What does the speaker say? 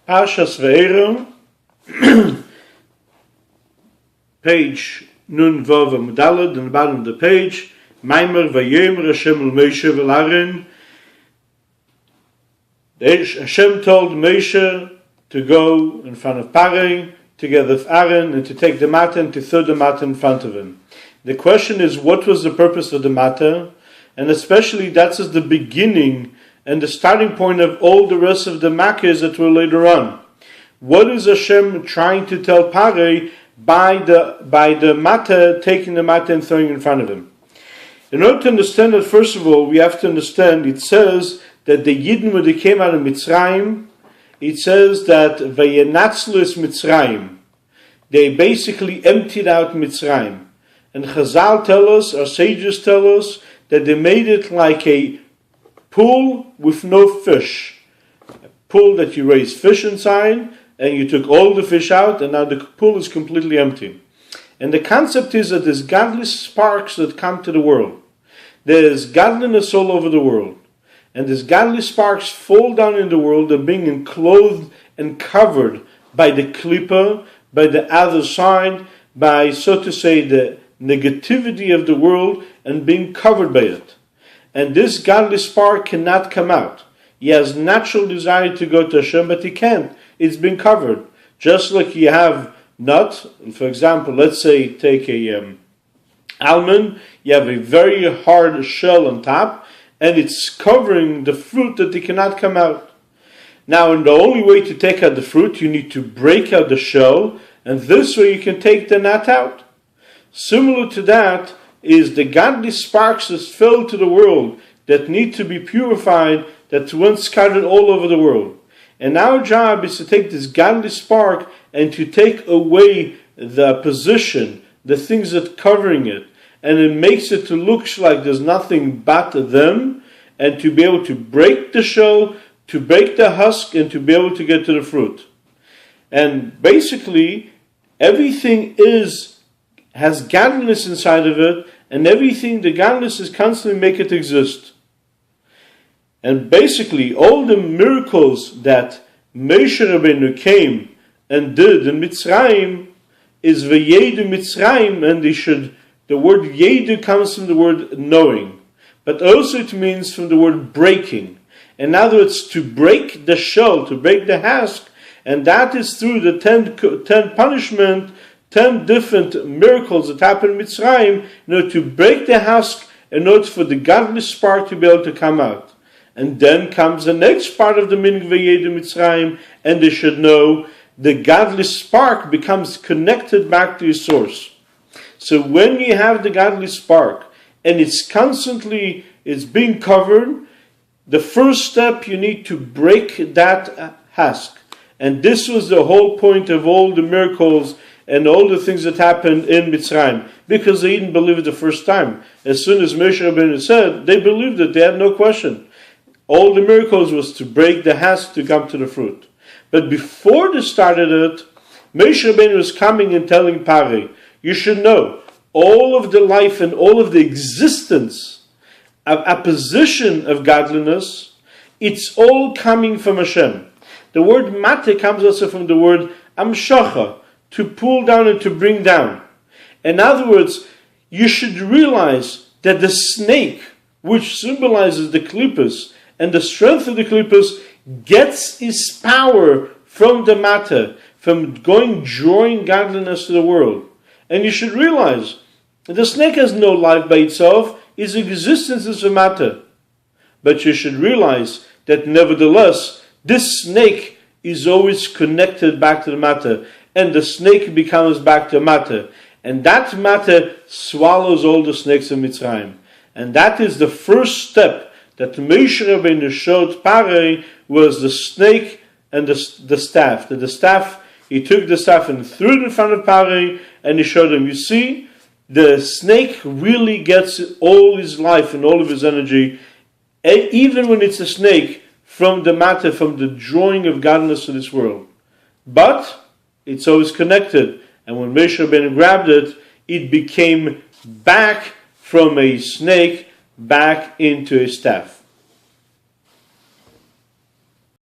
Parshas Vaera, page Nun Vav Amudalad, on the bottom of the page, Maimer Vayemer Hashem el Moshe v'Aaron. Hashem told Moshe to go in front of Parei, together with Aaron, and to take the matter and to throw the matter in front of him. The question is, what was the purpose of the matter? And especially that's just the beginning and the starting point of all the rest of the makkahs that were later on. What is Hashem trying to tell Parei by the matter, taking the matter and throwing it in front of him? In order to understand that, first of all, we have to understand, it says that the Yidden, when they came out of Mitzrayim, it says that Vayenatzlu Mitzrayim, they basically emptied out Mitzrayim. And Chazal tell us, our sages tell us, that they made it like a pool with no fish. A pool that you raise fish inside, and you took all the fish out, and now the pool is completely empty. And the concept is that there's godly sparks that come to the world. There's godliness all over the world. And these godly sparks fall down in the world and being enclosed and covered by the klippa, by the other side, by, so to say, the negativity of the world, and being covered by it. And this godly spark cannot come out. He has natural desire to go to Hashem, but he can't. It's been covered. Just like you have nut, for example, let's say take a almond, you have a very hard shell on top, and it's covering the fruit that it cannot come out. Now, and the only way to take out the fruit, you need to break out the shell, and this way you can take the nut out. Similar to that is the godly sparks that fell to the world, that need to be purified, that once scattered all over the world. And our job is to take this godly spark and to take away the position, the things that covering it, and it makes it to look like there's nothing but them, and to be able to break the shell, to break the husk, and to be able to get to the fruit. And basically, everything has godliness inside of it, and everything, the godliness is constantly make it exist. And basically, all the miracles that Moshe Rabbeinu came and did in Mitzrayim is Vayedu Mitzrayim, and the word Yedu comes from the word knowing, but also it means from the word breaking. In other words, to break the shell, to break the husk, and that is through the 10 punishment, 10 different miracles that happen in Mitzrayim, in order to break the husk, in order for the godly spark to be able to come out. And then comes the next part of the meaning of Vayedu Mitzrayim, and they should know the godly spark becomes connected back to your source. So when you have the godly spark, and it's being covered, the first step you need to break that husk. And this was the whole point of all the miracles and all the things that happened in Mitzrayim, because they didn't believe it the first time. As soon as Moshe Rabbeinu said, they believed it, they had no question. All the miracles was to break the husk to come to the fruit. But before they started it, Moshe Rabbeinu was coming and telling Parei, you should know, all of the life and all of the existence of opposition of godliness, it's all coming from Hashem. The word mate comes also from the word amshacha, to pull down and to bring down. In other words, you should realize that the snake, which symbolizes the klippas and the strength of the klippas, gets its power from the matter, from drawing godliness to the world. And you should realize that the snake has no life by itself, its existence is a matter. But you should realize that nevertheless, this snake is always connected back to the matter, and the snake becomes back to matter. And that matter swallows all the snakes of Mitzrayim. And that is the first step that Moshe Rabbeinu showed Parei, was the snake and the staff. The staff, he took the staff and threw it in front of Parei, and he showed him, you see, the snake really gets all his life and all of his energy, even when it's a snake, from the matter, from the drawing of godliness to this world. But it's always connected. And when Moshe Rabbeinu grabbed it, it became back from a snake back into a staff.